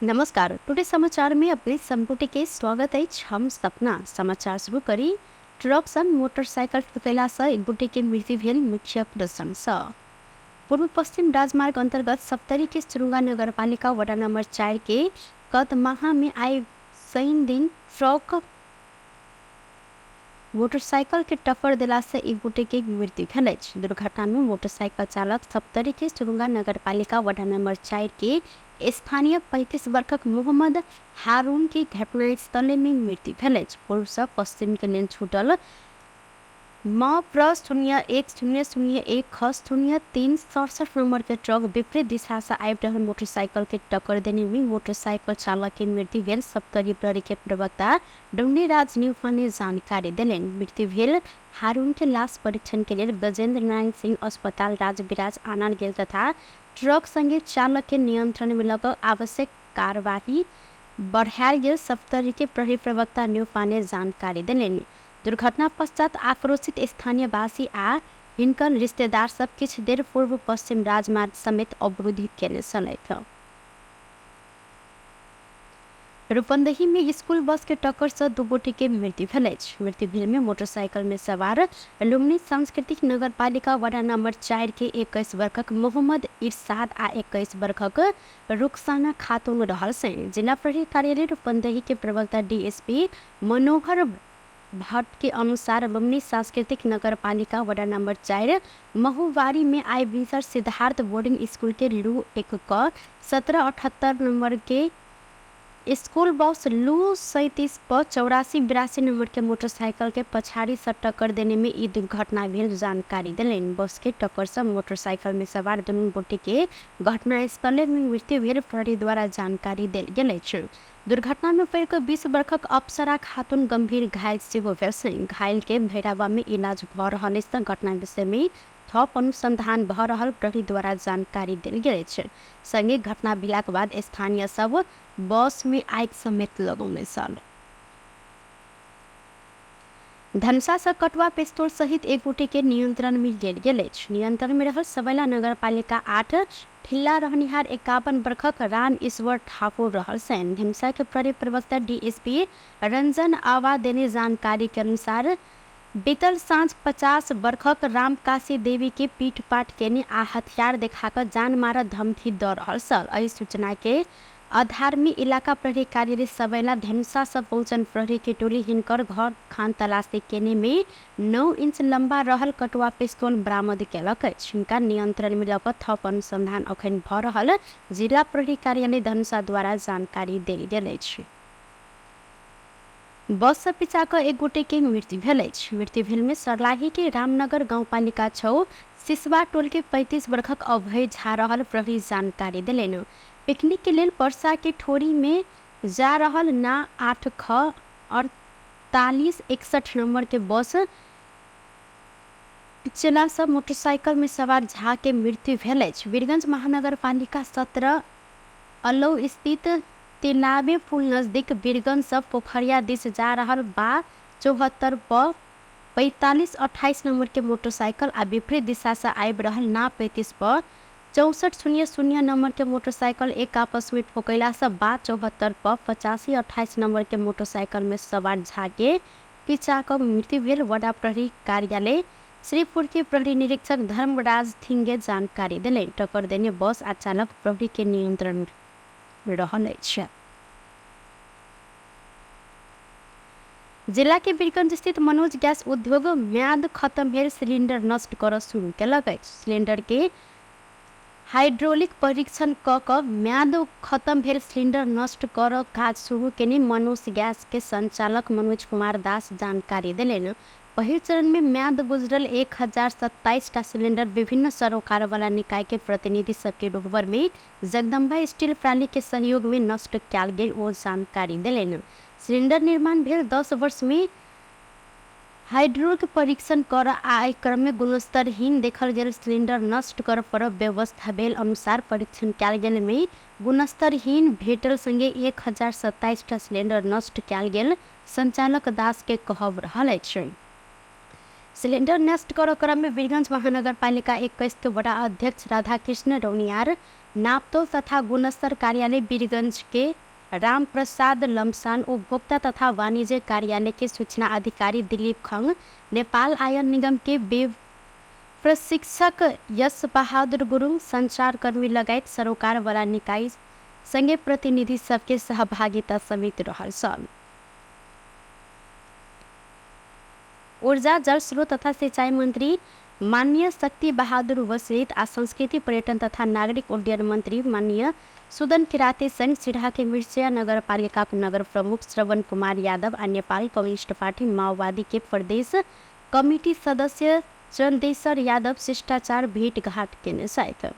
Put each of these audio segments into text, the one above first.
नमस्कार। टुडे समाचार में अपने संपुटी के स्वागत है। हम सपना समाचार शुरू करी। ट्रक सन मोटरसाइकिल ठुकेला से एक बुटी के मृत्यु भेल मुख्य प्रदर्शन स पूर्व पश्चिम राजमार्ग अंतर्गत सप्तरी के सुरुंगा नगरपालिका वडा नंबर 4 के गत माह में आए शनि दिन ट्रक मोटरसाइकिल के टक्कर दिला से एक बुटे के मृत्यु भेल। दुर्घटना में मोटरसाइकिल चालक सप्तरी के सुरुंगा नगरपालिका वडा नंबर 4 के स्थानीय 35 वर्षक मोहम्मद हारून की घटनास्थल में मृत्यु भेल। पूर्व से पश्चिम के लेन छूटल M+01001 नंबर के ट्रक विपरीत दिशा से आबि रहल मोटरसाइकिल के टक्कर देने में मोटरसाइकिल चालक के मृत्यु भेल। सप्तरी प्रहरी के प्रवक्ता डुंडी राज न्यूफा ने जानकारी दिलेन। मृत्यु भेल हारून के लाश परीक्षण के लिए गजेंद्र नारायण सिंह अस्पताल राजविराज आनल गेल तथा ट्रक संगे चालक के नियंत्रण में लग आवश्यक कार्यवाही बढ़ायल गेल। सप्तरी के प्रहरी प्रवक्ता न्यूफा ने जानकारी दिलेन। दुर्घटना पश्चात आक्रोशित स्थानीय वासी आ हिनकर रिश्तेदार सब किछ देर पूर्व पश्चिम राजमार्ग समेत अवरोधित केने छलैथ। रूपंदेही में स्कूल बस के टक्कर से दो गोटे के मृत्यु भेल। मृत्यु भेल में मोटरसाइकिल में सवार लुम्नी सांस्कृतिक नगरपालिका वडा नंबर 4 के 21 वर्षक मोहम्मद इरशाद आ 21 वर्षक रुखसाना खातून रहल से। जिला प्रहरी कार्यालय रूपंदेही के प्रवक्ता डीएसपी मनोहर भट्ट के अनुसार लुम्नी सांस्कृतिक नगरपालिका वडा नंबर 4 महुवारी में आए बीसर सिद्धार्थ बोर्डिंग स्कूल के लू 1 क 1778 नंबर के स्कूल बस लू 37 पर 8482 नंबर के मोटरसाइकिल के पछाड़ी से टक्कर देने में ई दुर्घटना भेल जानकारी दिलेन। बस के टक्कर से मोटरसाइकिल में सवार दुनू गोटे के घटनास्थल में मृत्यु भेल प्रहरी द्वारा जानकारी देल गेल अछि। दुर्घटना में पड़ के 20 वर्षक अप्सरा खातून गंभीर घायल सेहो भेल। घायल के भैरावा में इलाज भ रहल अछि। घटना विषय में थप अनुसंधान भ रहल प्रहरी द्वारा जानकारी देल गेल अछि। संगे घटना भेलाक बाद स्थानीय सब बस में आग समेत लगौने छल। धनसा से कटुआ पिस्तौल सहित एक गोटे के नियंत्रण में लेल गेल अछि। नियंत्रण में रहल सबैला नगरपालिका 8 ठिल्ला रहनिहार 51 वर्षक राम ईश्वर ठाकुर रहल सेन। धनसा के प्रहरी प्रवक्ता डीएसपी रंजन आवा देने जानकारी के अनुसार बीतल सांझ 50 वर्षक राम काशी देवी के पीट पाट केने आ हथियार देखाकर जान मार धमकी द रहल छल। एहि सूचना के आधार में इलाका प्रहरी कार्यालय सबैला धनुषा से पहुंचन प्रहरी के टोली हिनकर घर खान तलाशी केने में 9 इंच लंबा रहल कटुआ पिस्तौल बरामद केलक अछि। हिनका नियंत्रण में लक थप अनुसंधान अखन भ रहल जिला प्रहरी कार्यालय धनुषा द्वारा जानकारी देल गेल अछि। बस से पिछा क एक गोटे के मृत्यु भेल अछि। मृत्यु भेल में सरलाही के रामनगर गाउँपालिका 6 सिसवा टोल के 35 वर्षक अभय झा रहल प्रहरी जानकारी दिलेन। पिकनिक के लिए परसा के ठोरी में जा रहल ना 8 ख 4861 नंबर के बस चला सब मोटरसाइकिल में सवार झा के मृत्यु भेल अछि। वीरगंज महानगर पालिका 17 अलौ स्थित तिलाबे पुल नजदीक वीरगंज सब पोखरिया दिस जा रहल बा 74 पर 4528 नंबर के मोटरसाइकिल आ विपरीत दिशा से आबि रहल ना 35 पर 6400 नंबर के मोटरसाइकिल एक आपस में ठोकैला से बा 74 पर 8528 नंबर के मोटरसाइकिल में सवार झा के पिछा क मृत्यु भेल। वडा प्रहरी कार्यालय श्रीपुर के प्रहरी निरीक्षक धर्मराज थिंगे जानकारी दिले। टक्कर देने बस आ चालक प्रहरी के नियंत्रण में रहल अछि। जिला के वीरगंज स्थित मनोज गैस उद्योग म्याद खत्म भेल सिलेंडर नष्ट कर शुरू केलक अछि। सिलेंडर के हाइड्रोलिक परीक्षण क म्याद खत्म भेल सिलेंडर नष्ट कर काज शुरू केने मनोज गैस के संचालक मनोज कुमार दास जानकारी दिलेन। पहिल चरण में म्याद गुजरल 1027 टा सिलेंडर विभिन्न सरोकार वाला निकाय के प्रतिनिधि सबके रोहबर में जगदम्बा स्टील प्रणाली के सहयोग में नष्ट कयल गेल ओ जानकारी दिलेन। सिलेंडर निर्माण भेल 10 वर्ष में हाइड्रोलिक परीक्षण कर आय क्रम में गुणस्तरहीन देखल गेल सिलेंडर नष्ट कर पर व्यवस्था भेल अनुसार परीक्षण कयल गेल में गुणस्तरहीन भेटल संगे 1027 टा सिलेंडर नष्ट कयल गेल संचालक दास के कहब रहल अछि। सिलिन्डर नष्ट कर क्रममा वीरगञ्ज महानगरपालिका 21 के वडा अध्यक्ष राधाकृष्ण रौनियार, नाप्तो तथा गुणस्तर कार्यालय वीरगंज के राम प्रसाद लम्सान, उपभोक्ता तथा वाणिज्य कार्यालय के सूचना अधिकारी दिलीप खंग, नेपाल आयन निगम के प्रशिक्षक यश बहादुर गुरुङ, संचारकर्मी लगायत सरोकारवाला निकाय सँगै प्रतिनिधि सबके सहभागिता समेत रहल छन्। ऊर्जा, जल स्रोत तथा सिंचाई मंत्री माननीय शक्ति बहादुर वसेत आ संस्कृति, पर्यटन तथा नागरिक उड्डयन मंत्री माननीय सुदन किराते सहित सिराहा के मिर्चिया नगरपालिका नगर प्रमुख श्रवण कुमार यादव आ नेपाल कम्युनिस्ट पार्टी माओवादी के प्रदेश कमिटी सदस्य चंदेश्वर यादव शिष्टाचार भेंटघाट केने छथि।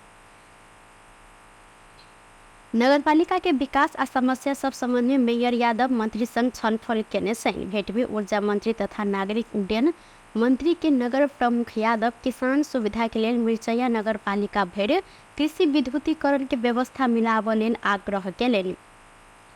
नगरपालिका के विकास आ समस्या सब संबंधी मेयर यादव मंत्री संग छलफल केने छन्। भेंट में ऊर्जा मंत्री तथा नागरिक उड्डयन मंत्री के नगर प्रमुख यादव किसान सुविधा के लिए मिर्चैया नगरपालिका भरि कृषि विद्युतीकरण के व्यवस्था मिलाबऽ लेल आग्रह केलनि।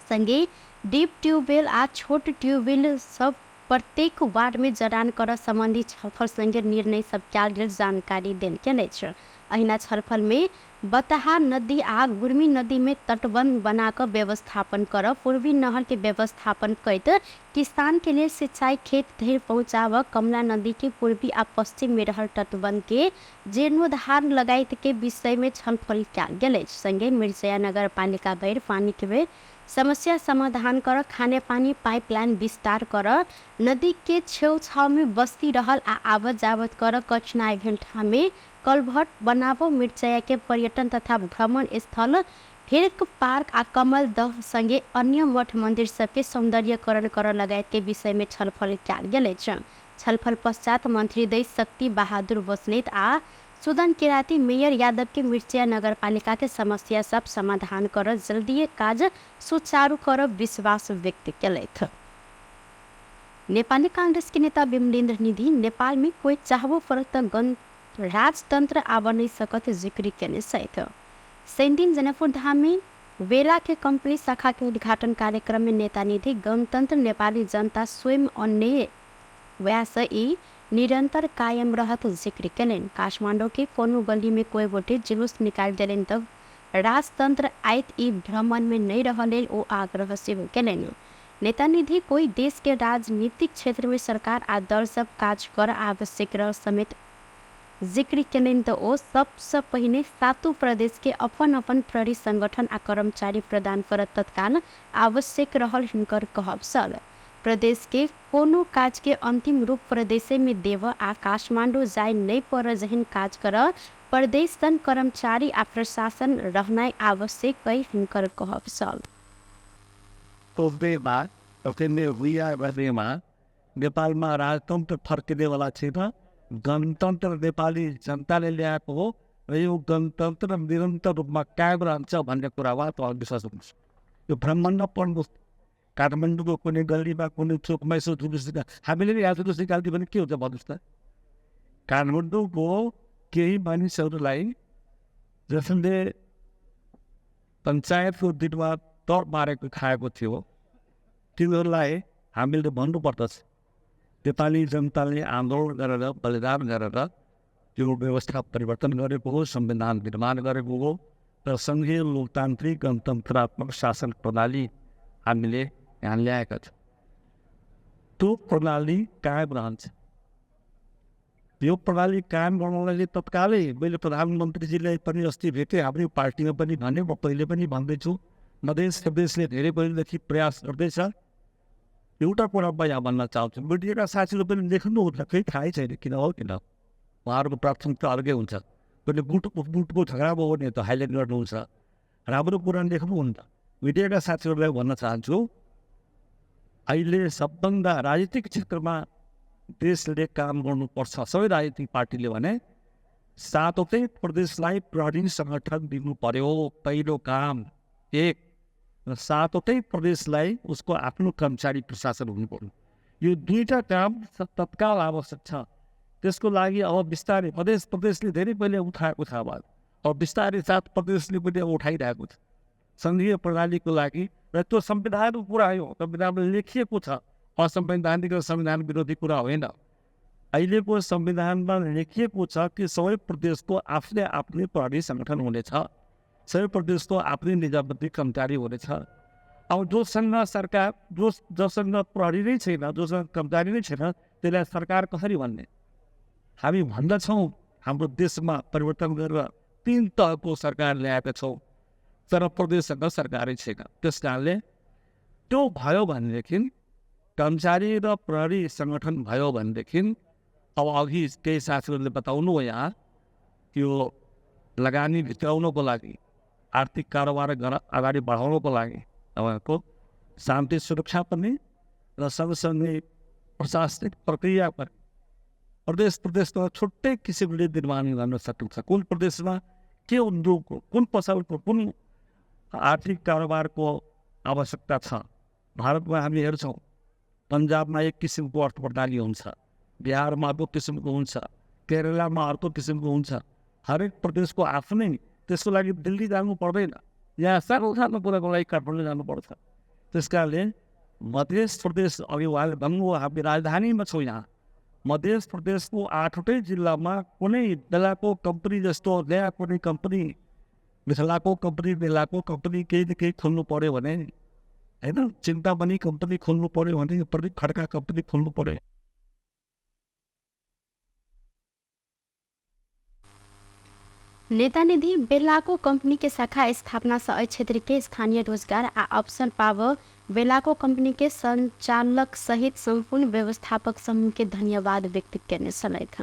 संगे डीप ट्यूबवेल आ छोट ट्यूबवेल सब प्रत्येक वार्ड में जड़ान कर संबंधी छलफल संगे निर्णय सब कयल गेल जानकारी देल गेल अछि। अहिना छलफल में बतहा नदी आ गुर्मी नदी में तटबंध बनाकर व्यवस्थापन कर, पूर्वी नहर के व्यवस्थापन करत किसान के लिए सिंचाई खेत धरि पहुँचाव, कमला नदी के पूर्वी आ पश्चिम में रहल तटबंध के जीर्णोद्धार लगायत के विषय में छलफल कयल गेल अछि। संगे मिर्चैया नगरपालिका भरि पानी के समस्या समाधान कर, खाने पानी पाइपलाइन विस्तार कर, नदी के छेउछाव में बस्ती रहल आ आवत जावत कर कठिनाई भेल ठाम में कलभट बनाबो, मिर्चैया के पर्यटन तथा भ्रमण स्थल हिरक पार्क आ कमल दह संगे अन्य मठ मंदिर सबके सौंदर्यकरण कर लगायत के विषय में छलफल कयल गेल अछि। छलफल पश्चात मंत्री दै शक्ति बहादुर बस्नेत आ सुदन किराती मेयर यादव के मिर्चैया नगरपालिका के समस्या सब समाधान कर जल्दी काज सुचारू कर विश्वास व्यक्त केलथि। नेपाली कांग्रेस के नेता विमलेन्द्र निधि नेपाल में कोई चाहबो पर राजतंत्र आब नहीं सकत जिक्र केने छथि। सेंडिन जनकपुर धाम में वेला के कंपनी शाखा के उद्घाटन कार्यक्रम में नेता निधि गणतंत्र नेपाली जनता स्वयं अन्य व्यास निरंतर कायम रहत जिक्र केलन। काठमांडू के कोनो गली में कोई बोटे जुलूस निकाल देलन तब राजतंत्र आयत ई भ्रमण में नहीं रहले ओ आग्रह से केलन। नेता निधि कोई देश के राजनीतिक क्षेत्र में सरकार आ दल सब काज कर आवश्यक रह समेत जिक्र केलन तो ओ सबसे पहिने सातों प्रदेश के अपन अपन प्रहरी संगठन आ कर्मचारी प्रदान कर तत्काल आवश्यक रहल हिनकर कहब छल। प्रदेश के कोनो काज के अंतिम रूप प्रदेश में देव आ काठमांडू जाय नहीं पर जहन काज कर प्रदेश तन कर्मचारी आ प्रशासन रहनाइ आवश्यक कई हिनकर कहब छल। नेपालमा राजतन्त्र फर्किने वाला छैन। गणतन्त्र नेपाली जनताले ल्याएको हो र यो गणतन्त्र निरन्तर रूपमा कायम रहन्छ भन्ने कुरामा तपाईँले विश्वास गर्नुहोस्। यो ब्रह्माण्ड पढ्नुहोस्, काठमाडौँको कुनै गल्लीमा कुनै चोकमा यसो जुलुस हामीले नि यहाँ जुलुस निकाल्थ्यो भने के हुन्छ भन्नुहोस् त। काठमाडौँको केही मानिसहरूलाई जसले पञ्चायतको दिनमा तड मारेको खाएको थियो तिनीहरूलाई हामीले भन्नुपर्दछ नेपाली जनताले आन्दोलन गरेर बलिदान गरेर त्यो व्यवस्था परिवर्तन गरेको हो, संविधान निर्माण गरेको हो र सङ्घीय लोकतान्त्रिक गणतन्त्रात्मक शासन प्रणाली हामीले यहाँ ल्याएका छौँ। त्यो प्रणाली कायम रहन्छ। यो प्रणाली कायम गर्नलाई तत्कालै मैले प्रधानमन्त्रीजीलाई पनि अस्ति भेटेँ, हाम्रो पार्टीमा पनि भने, म पहिले पनि भन्दैछु, मधेस प्रदेशले धेरै पहिलेदेखि प्रयास गर्दैछ। एउटा कुरा म यहाँ भन्न चाहन्छु, मिडियाका साथीहरू पनि लेख्नुहुन्छ, केही थाहै छैन किन हो किन, उहाँहरूको प्राथमिकता अर्कै हुन्छ। कहिले बुटको झगडा भयो भने त हाइलाइट गर्नुहुन्छ, राम्रो कुरा लेख्नुहुन्छ। मिडियाका साथीहरूलाई भन्न चाहन्छु, अहिले सबभन्दा राजनीतिक क्षेत्रमा देशले काम गर्नुपर्छ सबै राजनीतिक पार्टीले भने सातवटै प्रदेशलाई प्रहरी सङ्गठन दिनु पर्यो। पहिलो काम एक, र सातवटै प्रदेशलाई उसको आफ्नो कर्मचारी प्रशासन हुनु पर्यो। यो दुईटा काम तत्काल आवश्यक छ। त्यसको लागि अब बिस्तारै मधेस प्रदेशले धेरै पहिले उठाएको छ, अब बिस्तारै सात प्रदेशले पनि उठाइरहेको छ सङ्घीय प्रणालीको लागि। र त्यो संविधानको कुरा हो, संविधानमा लेखिएको छ, असंवैधानिक र संविधान विरोधी कुरा होइन। अहिलेको संविधानमा लेखिएको छ कि सबै प्रदेशको आफ्नै आफ्नै प्रहरी सङ्गठन हुनेछ, सबै प्रदेशको आफ्नै निजामती कर्मचारी हुनेछ। अब जोसँग सरकार जोसँग प्रहरी नै छैन, जोसँग कर्मचारी नै छैन, त्यसलाई सरकार कसरी भन्ने? हामी भन्दछौँ हाम्रो देशमा परिवर्तन गरेर 3 तहको सरकार ल्याएका छौँ, तर प्रदेशसँग सरकारै छैन। त्यस कारणले त्यो भयो भनेदेखि, कर्मचारी र प्रहरी सङ्गठन भयो भनेदेखि, अब अघि केही साथीहरूले बताउनु हो यहाँ, त्यो लगानी भित्राउनको लागि, आर्थिक कारोबार अगाडि बढाउनको लागि तपाईँको शान्ति सुरक्षा पनि र सँगसँगै प्रशासनिक प्रक्रिया पनि प्रदेशमा छुट्टै किसिमले निर्माण गर्न सकिन्छ। कुन प्रदेशमा के उद्योगको, कुन पसलको, कुन आर्थिक कारोबारको आवश्यकता छ। भारतमा हामी हेर्छौँ, पन्जाबमा एक किसिमको अर्थ प्रणाली हुन्छ, बिहारमा अर्को किसिमको हुन्छ, केरलामा अर्को किसिमको हुन्छ। हरेक प्रदेशको आफ्नै, त्यसको लागि दिल्ली जानु पर्दैन, यहाँ सानो सानो कुराको लागि काठमाडौँ जानुपर्छ। त्यस कारणले मध्य प्रदेश, अघि उहाँले भन्नुभयो हामी राजधानीमा छौँ, यहाँ मध्य प्रदेशको 8वटै जिल्लामा कुनै बेलाको कम्पनी जस्तो नयाँ कुनै कम्पनी, मिथिलाको कम्पनी, बेलाको कम्पनी केही न केही खोल्नु पऱ्यो भने, होइन, चिन्तामणि कम्पनी खोल्नु पऱ्यो भने, प्रदीप खड्का कम्पनी खोल्नु पऱ्यो। नेता निधि बेलाको कंपनी के शाखा स्थापना से क्षेत्र के स्थानीय रोजगार आ अवसर पाव बेलाको कंपनी के संचालक सहित संपूर्ण व्यवस्थापक समूह के धन्यवाद व्यक्त करने सलैथ।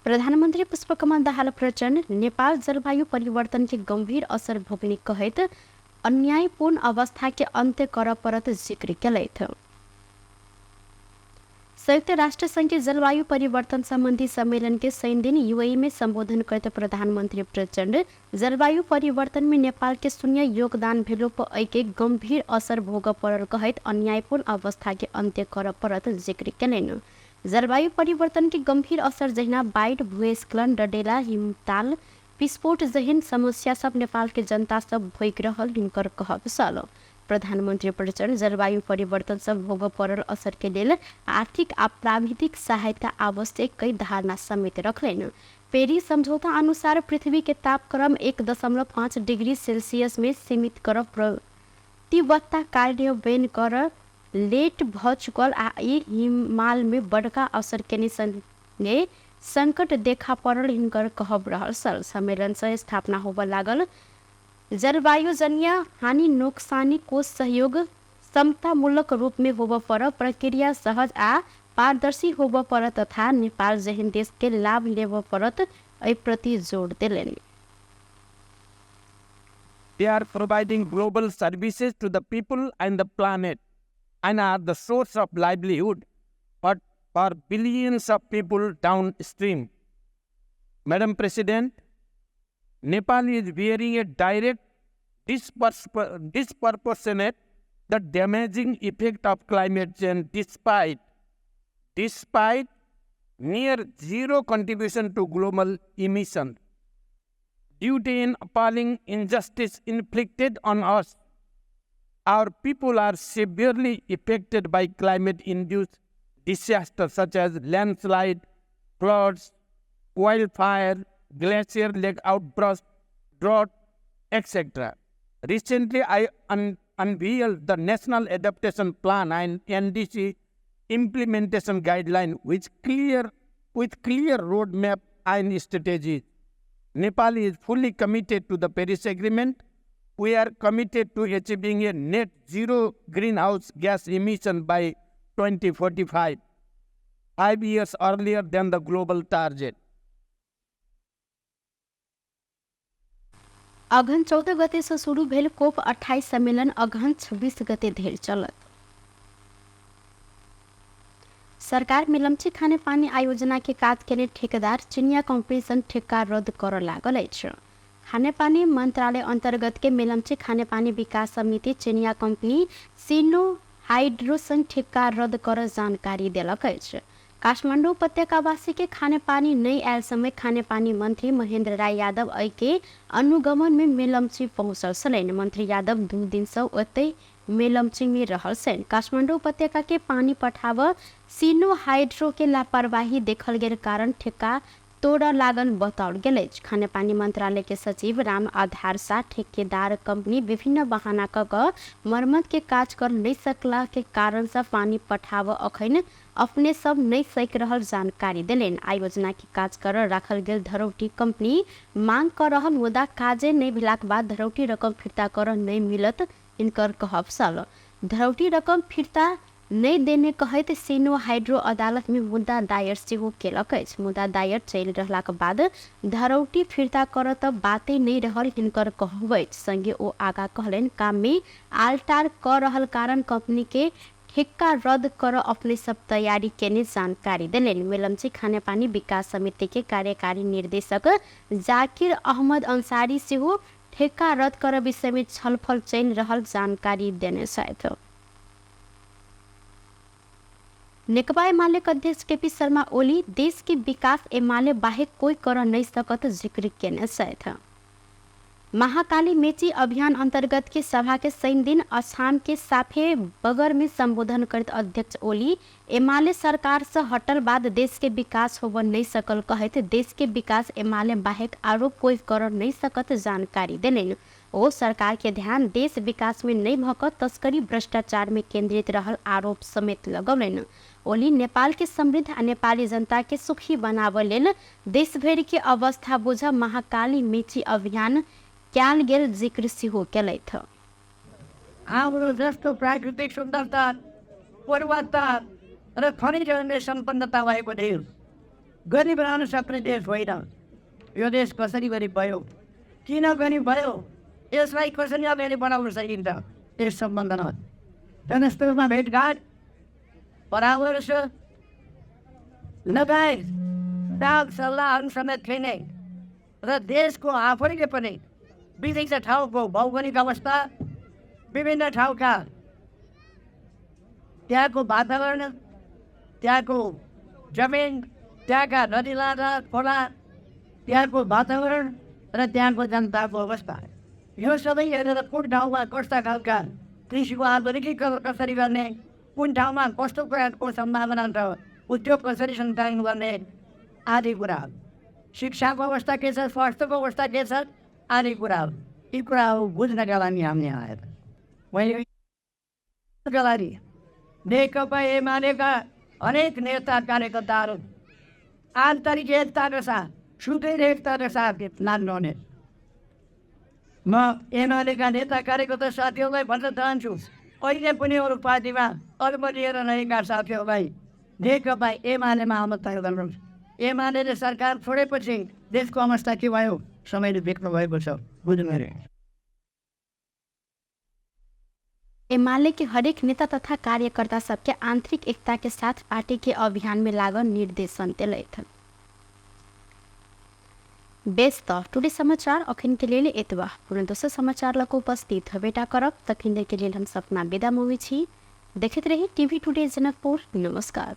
प्रधानमंत्री पुष्पकमल दाहाल प्रचंड नेपाल जलवायु परिवर्तन के गंभीर असर भोग्ने कहत अन्यायपूर्ण अवस्था के अंत्य कर परत जिक्र कलैथ। संयुक्त राष्ट्र संघ के जलवायु परिवर्तन संबंधी सम्मेलन के 100 दिन यूएई में संबोधन करते प्रधानमंत्री प्रचंड जलवायु परिवर्तन में नेपाल के शून्य योगदान भेलो पर एक गंभीर असर भोग पड़ल कहत अन्यायपूर्ण अवस्था के अंत्य कर परत जिक्र कलेन। जलवायु परिवर्तन के गंभीर असर जहिना बाढ़, भूस्खलन, डडेला, हिमताल, विस्फोट जहिन समस्या सब नेपाल के जनता सब भोग रहल हिनकर कहब सल। प्रधानमंत्री प्रचंड जलवायु परिवर्तन सब भोग पड़ल असर के लिए आर्थिक आ प्राविधिक सहायता आवश्यक कई धारणा समेत रखलेन। पेरिस समझौता अनुसार पृथ्वी के तापक्रम 1.5 डिग्री सेल्सियस में सीमित कर प्रतिबद्धता कार्यान्वयन कर लेट भ चुकल आ हिमाल में बड़का असर के संगे संकट देखा पड़ल हिनकर कहब रहल सल। सम्मेलन से स्थापना होब लागल जलवायु जन्य हानि नोकसानी को सहयोग समतामूलक रूप में होब पर प्रक्रिया सहज आ पारदर्शी होब पर तथा नेपाल जहिन देश के लाभ लेब परत एहि प्रति जोड़ देलेन। They are providing global services to the people and the planet and are the source of livelihood for billions of people downstream. Madam President, Nepal is bearing a direct, disproportionate, the damaging effect of climate change despite near zero contribution to global emission. Due to an appalling injustice inflicted on us, our people are severely affected by climate-induced disasters such as landslide, floods, wildfire, glacier lake outburst, drought, etc. Recently, I unveiled the National Adaptation Plan and NDC implementation guideline with clear roadmap and strategies. Nepal is fully committed to the Paris Agreement. We are committed to achieving a net zero greenhouse gas emission by 2045, 5 years earlier than the global target. अघन 14 गते से शुरू भेल कोप 28 सम्मेलन अघन 26 गते धरि चलत। सरकार मिलम्ची खाने पानी आयोजना के काज के लिए ठेकेदार चिनिया कंपनी सन ठेका रद्द कर लागल अछि। खाने पानी मंत्रालय अंतर्गत के मिलम्ची खाने पानी विकास समिति चिनिया कंपनी सिनो हाइड्रो सन ठेका रद्द कर जानकारी देलक अछि। काठमाडौँ उपत्यकावासी के खाने पानी नहीं आयल समय खाने पानी मंत्री महेंद्र राय यादव के अनुगमन में मेलम्ची पहुंचल छलैन। मंत्री यादव 2 दिन से ओतै मेलम्ची में रहल सन। काठमाडौँ उपत्यका के पानी पठाव सीनो हाइड्रो के लापरवाही देखल गेल कारण ठेका तोड़ लागन बताओल गेल। खाने पानी मंत्रालय के सचिव राम आधार शाह ठेकेदार कंपनी विभिन्न बहाना क मरम्मत के काज कर नहीं सकला के कारण से पानी पठाव अखन अपने सब नहीं सक रहल जानकारी दिलेन। आयोजना के काज कर राखल गेल धरौटी कंपनी मांग कर रहल मुदा काजे नहीं भेलाक बाद धरौटी रकम फिर्ता कर नहीं मिलत इनकर कहब सल। धरौटी रकम फिर्ता नहीं देने कहत सीनो हाइड्रो अदालत में मुद्दा दायर सेहो केलक अछि। मुद्दा दायर चलि रहलाक बाद धरौटी फिर्ता कर त बाते नहीं रहल हिनकर कहब अछि। संगे ओ आगा कहलन काम में आलटार कर रहल कारण कंपनी के ठेक्का रद्द कर अपने सब तैयारी केने जानकारी दिलेन। मेलम्ची खाने पानी विकास समिति के कार्यकारी निर्देशक जाकिर अहमद अंसारी सेहो ठेक्का रद्द कर विषय में छलफल चल रहल जानकारी देने छथि। नेकपा एमाले अध्यक्ष केपी शर्मा ओली देश के विकास एमाले बाहेक कोई कर नहीं सकत जिक्र केने छथि। महाकाली मेची अभियान अंतर्गत के सभा के सैन दिन असम के साफे बगर में संबोधन करत अध्यक्ष ओली एमाले सरकार से हटल बाद देश के विकास होब नहीं सकल कहत देश के विकास एमाले बाहेक आरो कोई कर नहीं सकत जानकारी देलेन। ओ सरकार के ध्यान देश विकास में नहीं भक तस्करी भ्रष्टाचार में केंद्रित रहल आरोप समेत लगौलन। ओली नेपाल के समृद्ध आ नेपाली जनता के सुखी बनावे लेल देश भर के अवस्था बुझ महाकाली मेची अभियान क्याल गेल जिक्र सेहो केलथि। हाम्रो जस्तो प्राकृतिक सुन्दरता पूर्वता र खनिजहरूले सम्पन्नता भएको देश गरी बनाउन सक्ने देश होइन। यो देश कसरी गरी भयो, किन गरी भयो, यसलाई कसरी अगाडि बढाउन सकिन्छ यस सम्बन्धमा जनस्तरमा भेटघाट परामर्श लगायत डाक सल्लाहहरू समेत लिने र देशको आफैले पनि विभिन्न ठाउँको भौगोलिक अवस्था, विभिन्न ठाउँका त्यहाँको वातावरण, त्यहाँको जमिन, त्यहाँका नदीनाला खोला, त्यहाँको वातावरण र त्यहाँको जनताको अवस्था, यो सबै हेरेर कुन ठाउँमा कस्ता खालका कृषिको आधुनिकीकरण कसरी गर्ने, कुन ठाउँमा कस्तो प्रकारको सम्भावना छ, उद्योग कसरी सञ्चालन गर्ने आदि कुरा, शिक्षाको अवस्था के छ, स्वास्थ्यको अवस्था के छ आदि कुरा, यी कुराहरू बुझ्नका लागि हामी आएर मैले नेकपा एमालेका अनेक नेता कार्यकर्ताहरू आन्तरिक एकताका साथ, सुदृढ एकताका साथ लाग्नुहुने म एमालेका नेता कार्यकर्ता साथीहरूलाई भन्न चाहन्छु, अहिले पनि अरू पार्टीमा अल्मलिएर रहेका साथीहरूलाई नेकपा एमालेमा आउन तयार गर्नुहोस्। एमाले सरकार छोडेपछि देशको अवस्था के भयो समयले देख्नु भएको छ, बुझ्नु। एमाले के हरेक नेता तथा कार्यकर्ता सबके आंतरिक एकता के साथ पार्टी के अभियान में लागन निर्देशन दिलथि। बेस्त टुडे समाचार अखिन के लिए एतवा पुनः दोसर समाचार लको उपस्थित बेटा करब तखिन के लिए हम सपना विदा मुवी छी। देखते रही टीवी टुडे जनकपुर। नमस्कार।